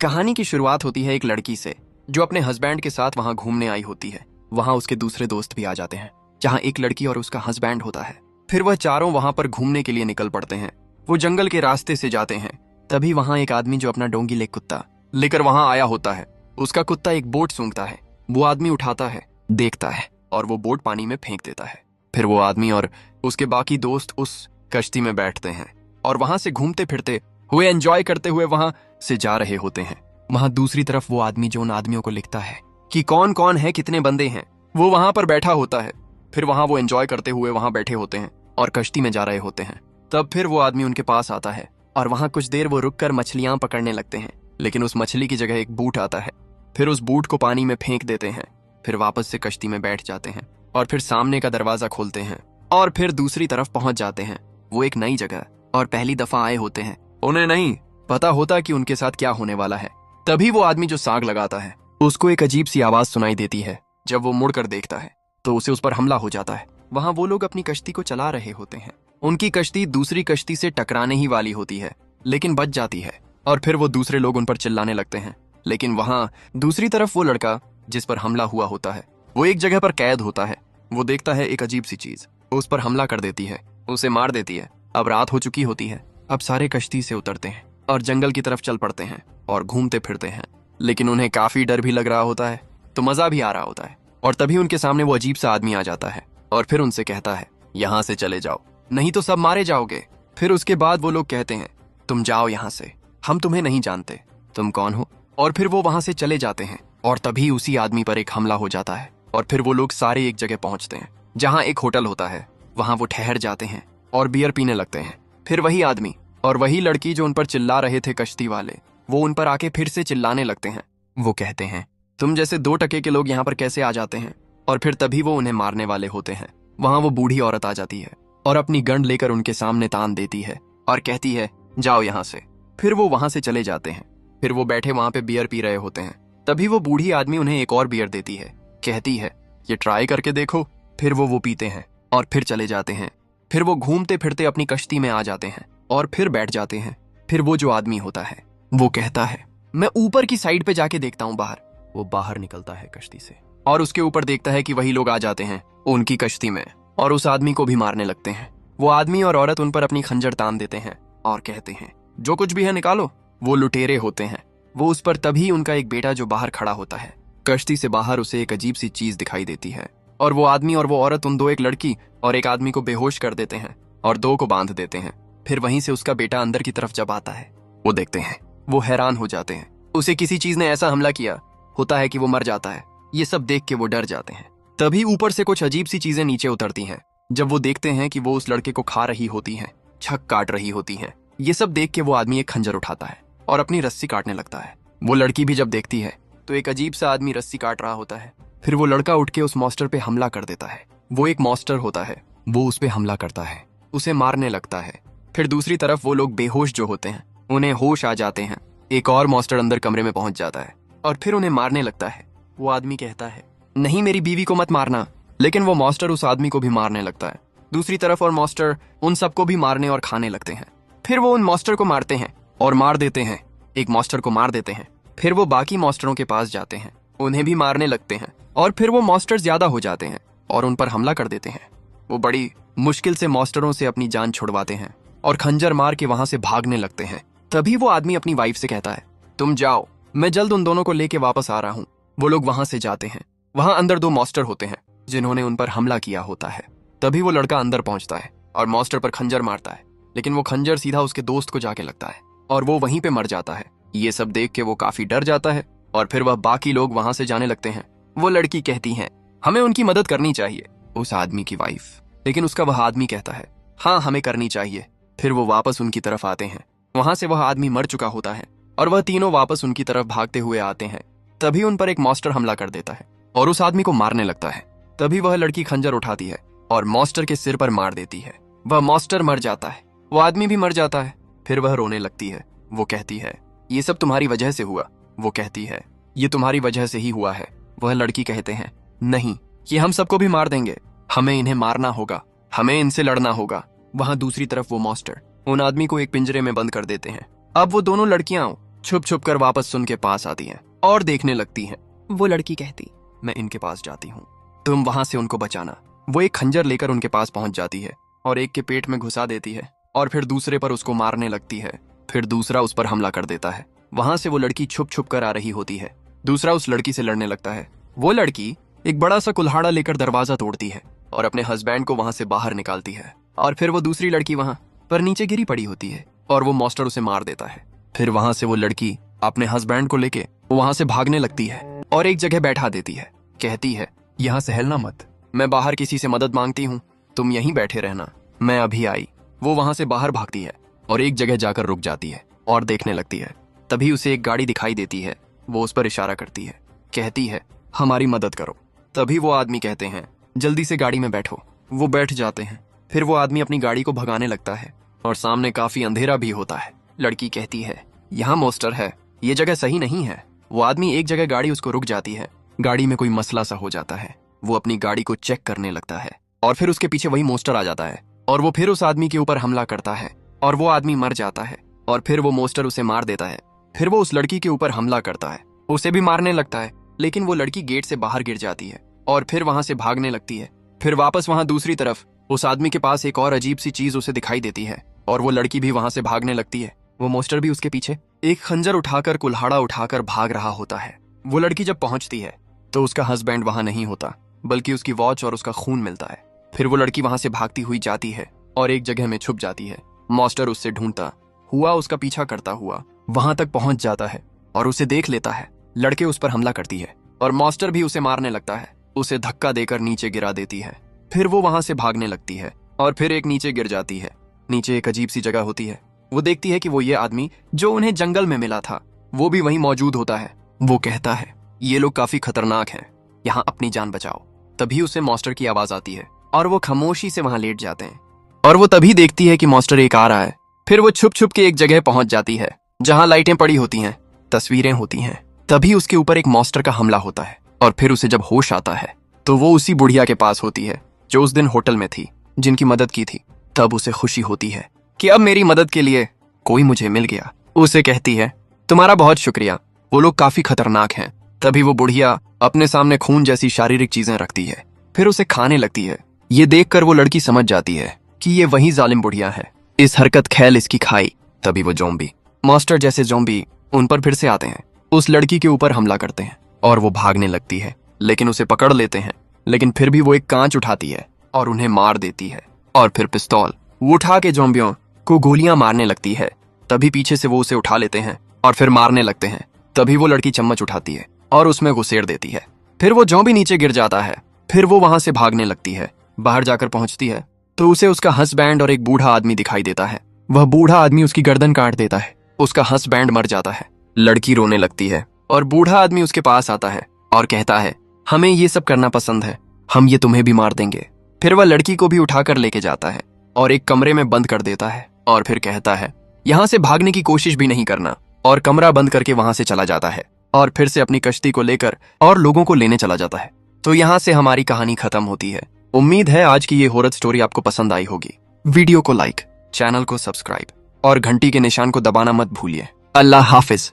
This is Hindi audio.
कहानी की शुरुआत होती है एक लड़की से जो अपने हस्बैंड के साथ वहां घूमने आई होती है। वहां उसके दूसरे दोस्त भी आ जाते हैं, जहां एक लड़की और उसका हस्बैंड होता है। फिर वह चारों वहां पर घूमने के लिए निकल पड़ते हैं। वो जंगल के रास्ते से जाते हैं। तभी वहां एक आदमी जो अपना डोंगी लेग कुत्ता लेकर वहां आया होता है। उसका कुत्ता एक बोट सूंघता है। वो आदमी उठाता है, देखता है और वो बोट पानी में फेंक देता है। फिर वो आदमी और उसके बाकी दोस्त उस कश्ती में बैठते हैं और वहां से घूमते फिरते हुए एंजॉय करते हुए वहां से जा रहे होते हैं। वहां दूसरी तरफ वो आदमी जो उन आदमियों को लिखता है कि कौन कौन है, कितने बंदे हैं, वो वहां पर बैठा होता है। फिर वहां वो एंजॉय करते हुए वहां बैठे होते हैं और कश्ती में जा रहे होते हैं। तब फिर वो आदमी उनके पास आता है और वहां कुछ देर वो रुककर मछलियां पकड़ने लगते हैं। लेकिन उस मछली की जगह एक बूट आता है। फिर उस बूट को पानी में फेंक देते हैं। फिर वापस से कश्ती में बैठ जाते हैं और फिर सामने का दरवाजा खोलते हैं और फिर दूसरी तरफ पहुंच जाते हैं। वो एक नई जगह और पहली दफा आए होते हैं। उन्हें नहीं पता होता कि उनके साथ क्या होने वाला है। तभी वो आदमी जो साग लगाता है उसको एक अजीब सी आवाज सुनाई देती है। जब वो मुड़कर देखता है तो उसे उस पर हमला हो जाता है। वहां वो लोग अपनी कश्ती को चला रहे होते हैं। उनकी कश्ती दूसरी कश्ती से टकराने ही वाली होती है, लेकिन बच जाती है और फिर वो दूसरे लोग उन पर चिल्लाने लगते हैं। लेकिन वहां दूसरी तरफ वो लड़का जिस पर हमला हुआ होता है वो एक जगह पर कैद होता है। वो देखता है एक अजीब सी चीज उस पर हमला कर देती है, उसे मार देती है। अब रात हो चुकी होती है। अब सारे कश्ती से उतरते हैं और जंगल की तरफ चल पड़ते हैं और घूमते फिरते हैं। लेकिन उन्हें काफी डर भी लग रहा होता है तो मजा भी आ रहा होता है। और तभी उनके सामने वो अजीब सा आदमी आ जाता है और फिर उनसे कहता है, यहाँ से चले जाओ, नहीं तो सब मारे जाओगे। फिर उसके बाद वो लोग कहते हैं, तुम जाओ यहाँ से, हम तुम्हें नहीं जानते, तुम कौन हो। और फिर वो वहां से चले जाते हैं और तभी उसी आदमी पर एक हमला हो जाता है। और फिर वो लोग सारे एक जगह पहुंचते हैं जहाँ एक होटल होता है। वहां वो ठहर जाते हैं और बियर पीने लगते हैं। फिर वही आदमी और वही लड़की जो उन पर चिल्ला रहे थे कश्ती वाले, वो उन पर आके फिर से चिल्लाने लगते हैं। वो कहते हैं, तुम जैसे 2 टके के लोग यहाँ पर कैसे आ जाते हैं। और फिर तभी वो उन्हें मारने वाले होते हैं। वहां वो बूढ़ी औरत आ जाती है और अपनी गंड लेकर उनके सामने तान देती है और कहती है, जाओ यहाँ से। फिर वो वहां से चले जाते हैं। फिर वो बैठे वहां पे बियर पी रहे होते हैं। तभी वो बूढ़ी आदमी उन्हें एक और बियर देती है, कहती है, ये ट्राई करके देखो। फिर वो पीते हैं और फिर चले जाते हैं। फिर वो घूमते फिरते अपनी कश्ती में आ जाते हैं और फिर बैठ जाते हैं। फिर वो जो आदमी होता है वो कहता है, मैं ऊपर की साइड पे जाके देखता हूँ बाहर। वो बाहर निकलता है कश्ती से और उसके ऊपर देखता है कि वही लोग आ जाते हैं उनकी कश्ती में और उस आदमी को भी मारने लगते हैं। वो आदमी और औरत उन पर अपनी खंजर तान देते हैं और कहते हैं, जो कुछ भी है निकालो। वो लुटेरे होते हैं। वो उस पर तभी उनका एक बेटा जो बाहर खड़ा होता है। कश्ती से बाहर उसे एक अजीब सी चीज दिखाई देती है और वो आदमी और वो औरत उन दो, एक लड़की और एक आदमी को बेहोश कर देते हैं और 2 को बांध देते हैं। फिर वहीं से उसका बेटा अंदर की तरफ जब आता है, वो देखते हैं, वो हैरान हो जाते हैं। उसे किसी चीज ने ऐसा हमला किया होता है कि वो मर जाता है। ये सब देख के वो डर जाते हैं। तभी ऊपर से कुछ अजीब सी चीजें नीचे उतरती हैं। जब वो देखते हैं कि वो उस लड़के को खा रही होती हैं, छक काट रही होती हैं। ये सब देख के वो आदमी एक खंजर उठाता है और अपनी रस्सी काटने लगता है। वो लड़की भी जब देखती है तो एक अजीब सा आदमी रस्सी काट रहा होता है। फिर वो लड़का उठ के उस मॉन्स्टर पे हमला कर देता है। वो एक मॉन्स्टर होता है। वो उस पे हमला करता है, उसे मारने लगता है। फिर दूसरी तरफ वो लोग बेहोश जो होते हैं उन्हें होश आ जाते हैं। एक और मॉन्स्टर अंदर कमरे में पहुंच जाता है और फिर उन्हें मारने लगता है। वो आदमी कहता है, नहीं मेरी बीवी को मत मारना। लेकिन वो मॉन्स्टर उस आदमी को भी मारने लगता है। दूसरी तरफ और मॉन्स्टर उन सबको भी मारने और खाने लगते हैं। फिर वो उन मॉन्स्टर को मारते हैं और मार देते हैं। एक मॉन्स्टर को मार देते हैं। फिर वो बाकी मॉन्स्टरों के पास जाते हैं, उन्हें भी मारने लगते हैं। और फिर वो मॉन्स्टर ज्यादा हो जाते हैं और उन पर हमला कर देते हैं। वो बड़ी मुश्किल से मॉन्स्टरों से अपनी जान छुड़वाते हैं और खंजर मार के वहां से भागने लगते हैं। तभी वो आदमी अपनी वाइफ से कहता है, तुम जाओ, मैं जल्द उन दोनों को लेके वापस आ रहा हूँ। वो लोग वहां से जाते हैं। वहां अंदर 2 मॉन्स्टर होते हैं जिन्होंने उन पर हमला किया होता है। तभी वो लड़का अंदर पहुंचता है और मॉन्स्टर पर खंजर मारता है। लेकिन वो खंजर सीधा उसके दोस्त को जाके लगता है और वो वहीं पे मर जाता है। ये सब देख के वो काफी डर जाता है और फिर वह बाकी लोग वहां से जाने लगते हैं। वो लड़की कहती है, हमें उनकी मदद करनी चाहिए, उस आदमी की वाइफ। लेकिन उसका वह आदमी कहता है, हाँ हमें करनी चाहिए। फिर वो वापस उनकी तरफ आते हैं। वहां से वह आदमी मर चुका होता है और वह तीनों वापस उनकी तरफ भागते हुए आते हैं। तभी उन पर एक मॉन्स्टर हमला कर देता है और उस आदमी को मारने लगता है। तभी वह लड़की खंजर उठाती है और मॉन्स्टर के सिर पर मार देती है। वह मॉन्स्टर मर जाता है, वो आदमी भी मर जाता है। फिर वह रोने लगती है। वो कहती है, ये सब तुम्हारी वजह से हुआ। वो कहती है, ये तुम्हारी वजह से ही हुआ है। वह लड़की कहते हैं, नहीं, ये हम सबको भी मार देंगे, हमें इन्हें मारना होगा, हमें इनसे लड़ना होगा। वहां दूसरी तरफ वो मॉन्स्टर उन आदमी को एक पिंजरे में बंद कर देते हैं। अब वो दोनों लड़कियां छुप छुप कर वापस सुन के पास आती हैं और देखने लगती हैं। वो लड़की कहती, मैं इनके पास जाती हूँ, तुम वहां से उनको बचाना। वो एक खंजर लेकर उनके पास पहुंच जाती है और एक के पेट में घुसा देती है और फिर दूसरे पर उसको मारने लगती है। फिर दूसरा उस पर हमला कर देता है। वहां से वो लड़की छुप छुप कर आ रही होती है। दूसरा उस लड़की से लड़ने लगता है। वो लड़की एक बड़ा सा कुल्हाड़ा लेकर दरवाजा तोड़ती है और अपने हस्बैंड को वहां से बाहर निकालती है। और फिर वो दूसरी लड़की वहां पर नीचे गिरी पड़ी होती है और वो मॉन्स्टर उसे मार देता है। फिर वहां से वो लड़की अपने हस्बैंड को लेके वहां से भागने लगती है और एक जगह बैठा देती है। कहती है, यहाँ से हिलना मत, मैं बाहर किसी से मदद मांगती हूँ, तुम यहीं बैठे रहना, मैं अभी आई। वो वहां से बाहर भागती है और एक जगह जाकर रुक जाती है और देखने लगती है। तभी उसे एक गाड़ी दिखाई देती है। वो उस पर इशारा करती है, कहती है, हमारी मदद करो। तभी वो आदमी कहते हैं, जल्दी से गाड़ी में बैठो। वो बैठ जाते हैं। फिर वो आदमी अपनी गाड़ी को भगाने लगता है और सामने काफी अंधेरा भी होता है। लड़की कहती है, यहाँ मॉन्स्टर है, ये जगह सही नहीं है। वो आदमी एक जगह गाड़ी उसको रुक जाती है। गाड़ी में कोई मसला सा हो जाता है। वो अपनी गाड़ी को चेक करने लगता है और फिर उसके पीछे वही मॉन्स्टर आ जाता है और वो फिर उस आदमी के ऊपर हमला करता है और वो आदमी मर जाता है और फिर वो मॉन्स्टर उसे मार देता है। फिर वो उस लड़की के ऊपर हमला करता है, उसे भी मारने लगता है, लेकिन वो लड़की गेट से बाहर गिर जाती है और फिर वहां से भागने लगती है। फिर वापस वहां दूसरी तरफ उस आदमी के पास एक और अजीब सी चीज उसे दिखाई देती है और वो लड़की भी वहां से भागने लगती है। वो मॉन्स्टर भी उसके पीछे एक खंजर उठाकर, कुल्हाड़ा उठाकर भाग रहा होता है। वो लड़की जब पहुंचती है तो उसका हस्बैंड वहां नहीं होता, बल्कि उसकी वॉच और उसका खून मिलता है। फिर वो लड़की वहां से भागती हुई जाती है और एक जगह में छुप जाती है। मॉन्स्टर उससे ढूंढता हुआ उसका पीछा करता हुआ वहां तक पहुंच जाता है और उसे देख लेता है। लड़के उस पर हमला करती है और मॉन्स्टर भी उसे मारने लगता है। उसे धक्का देकर नीचे गिरा देती है। फिर वो वहां से भागने लगती है और फिर एक नीचे गिर जाती है। नीचे एक अजीब सी जगह होती है। वो देखती है कि वो ये आदमी जो उन्हें जंगल में मिला था वो भी वहीं मौजूद होता है। वो कहता है, ये लोग काफी खतरनाक हैं, यहाँ अपनी जान बचाओ। तभी उसे मॉन्स्टर की आवाज आती है और वो खामोशी से वहां लेट जाते हैं और वो तभी देखती है कि मॉन्स्टर एक आ रहा है। फिर वो छुप छुप के एक जगह पहुंच जाती है जहां लाइटें पड़ी होती हैं, तस्वीरें होती हैं। तभी उसके ऊपर एक मॉन्स्टर का हमला होता है और फिर उसे जब होश आता है तो वो उसी बुढ़िया के पास होती है जो उस दिन होटल में थी, जिनकी मदद की थी। तब उसे खुशी होती है कि अब मेरी मदद के लिए कोई मुझे मिल गया। उसे कहती है, तुम्हारा बहुत शुक्रिया, वो लोग काफी खतरनाक हैं। तभी वो बुढ़िया अपने सामने खून जैसी शारीरिक चीजें रखती है, फिर उसे खाने लगती है। ये देखकर वो लड़की समझ जाती है कि ये वही जालिम बुढ़िया है, इस हरकत खैल इसकी खाई। तभी वो ज़ॉम्बी, मॉन्स्टर जैसे ज़ॉम्बी उन पर फिर से आते हैं, उस लड़की के ऊपर हमला करते हैं और वो भागने लगती है, लेकिन उसे पकड़ लेते हैं। लेकिन फिर भी वो एक कांच उठाती है और उन्हें मार देती है और फिर पिस्तौल वो उठा के ज़ॉम्बियों को गोलियां मारने लगती है। तभी पीछे से वो उसे उठा लेते हैं और फिर मारने लगते हैं। तभी वो लड़की चम्मच उठाती है और उसमें घुसेड़ देती है। फिर वो ज़ॉम्बी नीचे गिर जाता है। फिर वो वहां से भागने लगती है। बाहर जाकर पहुंचती है तो उसे उसका हस्बैंड और एक बूढ़ा आदमी दिखाई देता है। वह बूढ़ा आदमी उसकी गर्दन काट देता है। उसका हस्बैंड मर जाता है। लड़की रोने लगती है और बूढ़ा आदमी उसके पास आता है और कहता है, हमें ये सब करना पसंद है, हम ये तुम्हें भी मार देंगे। फिर वह लड़की को भी उठाकर लेके जाता है और एक कमरे में बंद कर देता है और फिर कहता है, यहाँ से भागने की कोशिश भी नहीं करना, और कमरा बंद करके वहां से चला जाता है और फिर से अपनी कश्ती को लेकर और लोगों को लेने चला जाता है। तो यहाँ से हमारी कहानी खत्म होती है। उम्मीद है आज की ये हॉरर स्टोरी आपको पसंद आई होगी। वीडियो को लाइक, चैनल को सब्सक्राइब और घंटी के निशान को दबाना मत भूलिए। अल्लाह हाफिज।